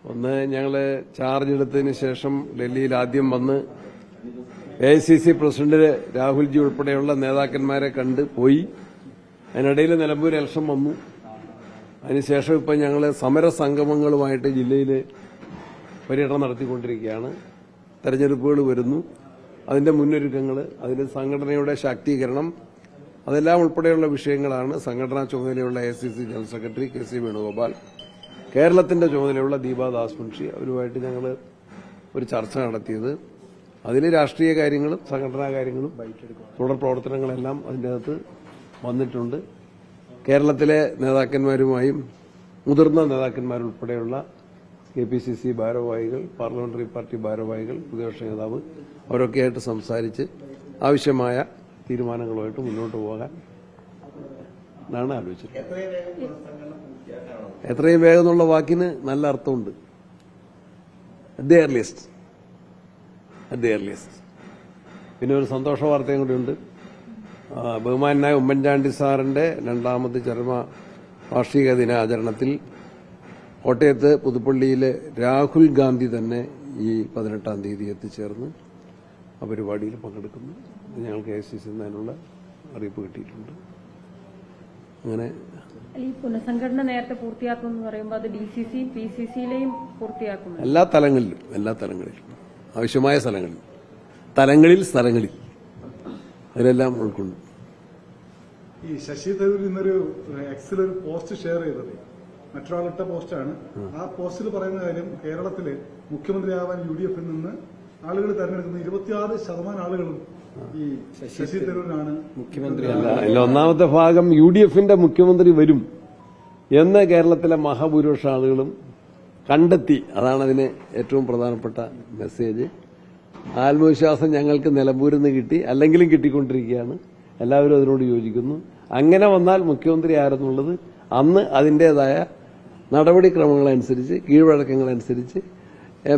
ഒന്ന്, ഞങ്ങൾ ചാർജ് എടുത്തതിന് ശേഷം ഡൽഹിയിൽ ആദ്യം വന്ന് AICC പ്രസിഡന്റ് രാഹുൽജി ഉൾപ്പെടെയുള്ള നേതാക്കന്മാരെ കണ്ട് പോയി. അതിനിടയിൽ നിലമ്പൂർ ഇലക്ഷൻ വന്നു. അതിനുശേഷം ഇപ്പം ഞങ്ങൾ സമരസംഗമങ്ങളുമായിട്ട് ജില്ലയിൽ പര്യടനം നടത്തിക്കൊണ്ടിരിക്കുകയാണ്. തെരഞ്ഞെടുപ്പുകൾ വരുന്നു, അതിന്റെ മുന്നൊരുക്കങ്ങൾ, അതിന്റെ സംഘടനയുടെ ശാക്തീകരണം, അതെല്ലാം ഉൾപ്പെടെയുള്ള വിഷയങ്ങളാണ് സംഘടനാ ചുമതലയുള്ള AICC general secretary KC Venugopal, കേരളത്തിന്റെ ചുമതലയുള്ള ദീപാദാസ് മുൻഷി അവരുമായിട്ട് ഞങ്ങൾ ഒരു ചർച്ച നടത്തിയത്. അതിൽ രാഷ്ട്രീയ കാര്യങ്ങളും സംഘടനാ കാര്യങ്ങളും തുടർ പ്രവർത്തനങ്ങളെല്ലാം അതിൻ്റെ അകത്ത് വന്നിട്ടുണ്ട്. കേരളത്തിലെ നേതാക്കന്മാരുമായും മുതിർന്ന നേതാക്കന്മാരുൾപ്പെടെയുള്ള KPCC ഭാരവാഹികൾ, പാർലമെന്ററി പാർട്ടി ഭാരവാഹികൾ, പ്രതിപക്ഷ നേതാവ് അവരൊക്കെയായിട്ട് സംസാരിച്ച് ആവശ്യമായ തീരുമാനങ്ങളുമായിട്ട് മുന്നോട്ട് പോകാൻ എന്നാണ് ആലോചിച്ചത്. എത്രയും വേഗം എന്നുള്ള വാക്കിന് നല്ല അർത്ഥമുണ്ട്. At the earliest. പിന്നെ ഒരു സന്തോഷ വാർത്തയും കൂടിയുണ്ട്. ബഹുമാനായ ഉമ്മൻചാണ്ടി സാറിന്റെ രണ്ടാമത് ചരമ വാർഷിക ദിനാചരണത്തിൽ കോട്ടയത്ത് പുതുപ്പള്ളിയിലെ രാഹുൽ ഗാന്ധി തന്നെ ഈ 18-ാം തീയതി എത്തിച്ചേർന്ന് ആ പരിപാടിയിൽ പങ്കെടുക്കുന്നു. ഞങ്ങൾക്ക് AICC അതിനുള്ള അറിയിപ്പ് കിട്ടിയിട്ടുണ്ട്. അങ്ങനെ ഈ പുനഃസംഘടന നേരത്തെ പൂർത്തിയാക്കുമെന്ന് പറയുമ്പോൾ അത് DCC PCCയിലെയും പൂർത്തിയാക്കും. എല്ലാ തലങ്ങളിലും ആവശ്യമായ സ്ഥലങ്ങളിൽ അതിലെല്ലാം ഉൾക്കൊണ്ടു. ഈ ശശി തരൂർ ഇന്നൊരു എക്സിൽ ഒരു പോസ്റ്റ് ഷെയർ ചെയ്തത് മറ്റൊരാളിട്ട പോസ്റ്റാണ്. ആ പോസ്റ്റിൽ പറയുന്ന കാര്യം, കേരളത്തില് മുഖ്യമന്ത്രിയാവാൻ UDF നിന്ന് ആളുകൾ തെരഞ്ഞെടുക്കുന്ന 26% ആളുകളും ഈ ശശി തരൂരിനാണ് മുഖ്യമന്ത്രി. ഒന്നാമത്തെ ഭാഗം UDFന്റെ മുഖ്യമന്ത്രി വരും എന്ന് കേരളത്തിലെ മഹാഭൂരിപക്ഷ ആളുകളും കണ്ടെത്തി. അതാണ് അതിന് ഏറ്റവും പ്രധാനപ്പെട്ട മെസ്സേജ്. ആത്മവിശ്വാസം ഞങ്ങൾക്ക് നിലമ്പൂരിൽ നിന്ന് കിട്ടി, അല്ലെങ്കിലും കിട്ടിക്കൊണ്ടിരിക്കുകയാണ്. എല്ലാവരും അതിനോട് യോജിക്കുന്നു. അങ്ങനെ വന്നാൽ മുഖ്യമന്ത്രി ആരെന്നുള്ളത് അന്ന് അതിന്റേതായ നടപടിക്രമങ്ങളനുസരിച്ച്, കീഴ്വഴക്കങ്ങളനുസരിച്ച്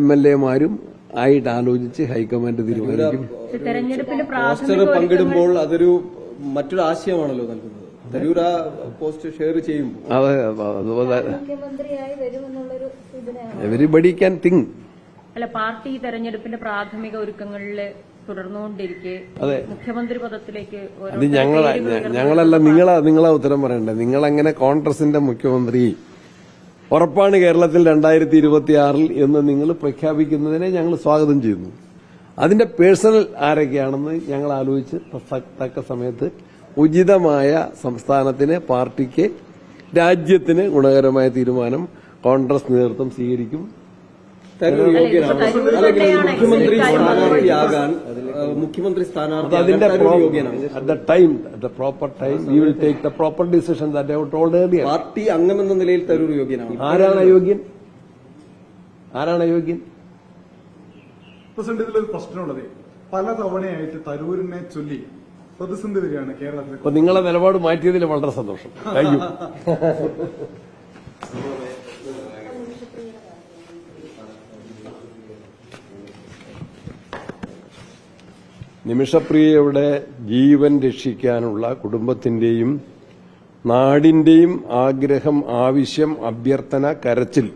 MLAമാരും ആയിട്ട് ആലോചിച്ച് ഹൈക്കമാൻഡ് തീരുമാനിക്കും. പോസ്റ്റർ പങ്കിടുമ്പോൾ അതൊരു മറ്റൊരു ആശയമാണല്ലോ നൽകുന്നത്. തരൂർ ആ പോസ്റ്റ് ഷെയർ ചെയ്യുമ്പോൾ എവരിബഡി ക്യാൻ തിങ്ക്. അല്ല, പാർട്ടി തെരഞ്ഞെടുപ്പിന്റെ പ്രാഥമിക ഒരുക്കങ്ങളിൽ തുടർന്നുകൊണ്ടിരിക്കെ മുഖ്യമന്ത്രി പദത്തിലേക്ക് അത് ഞങ്ങളല്ല, നിങ്ങളാ ഉത്തരം പറയണ്ടേ. നിങ്ങളങ്ങനെ കോൺഗ്രസിന്റെ മുഖ്യമന്ത്രി ഉറപ്പാണ് കേരളത്തിൽ 2026 എന്ന് നിങ്ങൾ പ്രഖ്യാപിക്കുന്നതിനെ ഞങ്ങൾ സ്വാഗതം ചെയ്യുന്നു. അതിന്റെ പേഴ്സണൽ ആരൊക്കെയാണെന്ന് ഞങ്ങൾ ആലോചിച്ച് തക്ക സമയത്ത് ഉചിതമായ സംസ്ഥാനത്തിന്, പാർട്ടിക്ക്, രാജ്യത്തിന് ഗുണകരമായ തീരുമാനം കോൺഗ്രസ് നേതൃത്വം സ്വീകരിക്കും. മുഖ്യമന്ത്രി സ്ഥാനാർത്ഥി അതിന്റെ proper time we will take the proper decision that I have told earlier. Party അംഗമെന്ന നിലയിൽ തരൂർ യോഗ്യനാണ്. ആരാണ് അയോഗ്യൻ? പ്രസിഡന്റ്, ഇതിലൊരു പ്രശ്നമുള്ളത്, പല തവണയായിട്ട് തരൂരിനെ ചൊല്ലി പ്രതിസന്ധി വരികയാണ് കേരളത്തിൽ. അപ്പൊ നിങ്ങളെ നിലപാട് മാറ്റിയതിൽ വളരെ സന്തോഷം. Thank you. നിമിഷപ്രിയയുടെ ജീവൻ രക്ഷിക്കാനുള്ള കുടുംബത്തിന്റെയും നാടിന്റെയും ആഗ്രഹം, ആവശ്യം, അഭ്യർത്ഥന, കരച്ചിൽ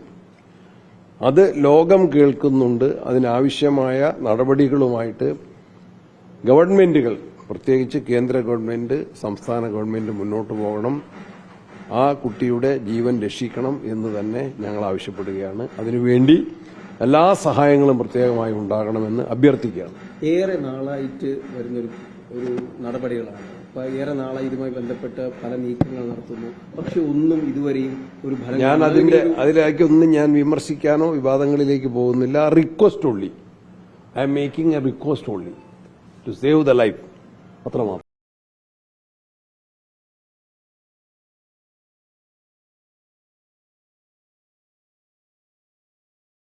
അത് ലോകം കേൾക്കുന്നുണ്ട്. അതിനാവശ്യമായ നടപടികളുമായിട്ട് ഗവൺമെന്റുകൾ, പ്രത്യേകിച്ച് കേന്ദ്ര ഗവൺമെന്റ്, സംസ്ഥാന ഗവൺമെന്റ് മുന്നോട്ട് പോകണം. ആ കുട്ടിയുടെ ജീവൻ രക്ഷിക്കണം എന്ന് തന്നെ ഞങ്ങൾ ആവശ്യപ്പെടുകയാണ്. അതിനുവേണ്ടി എല്ലാ സഹായങ്ങളും പ്രത്യേകമായി ഉണ്ടാകണമെന്ന് അഭ്യർത്ഥിക്കുകയാണ്. ഏറെ നാളായിട്ട് വരുന്നൊരു നടപടികളാണ്. ഏറെ നാളായി ഇതുമായി ബന്ധപ്പെട്ട് പല നീക്കങ്ങൾ നടത്തുന്നു. പക്ഷെ ഒന്നും ഇതുവരെയും ഒരു ഫലം. ഞാൻ അതിലേക്കൊന്നും ഞാൻ വിമർശിക്കാനോ വിവാദങ്ങളിലേക്ക് പോകുന്നില്ല. Request only. I am making a request only to save the life. അത്രമാത്രം.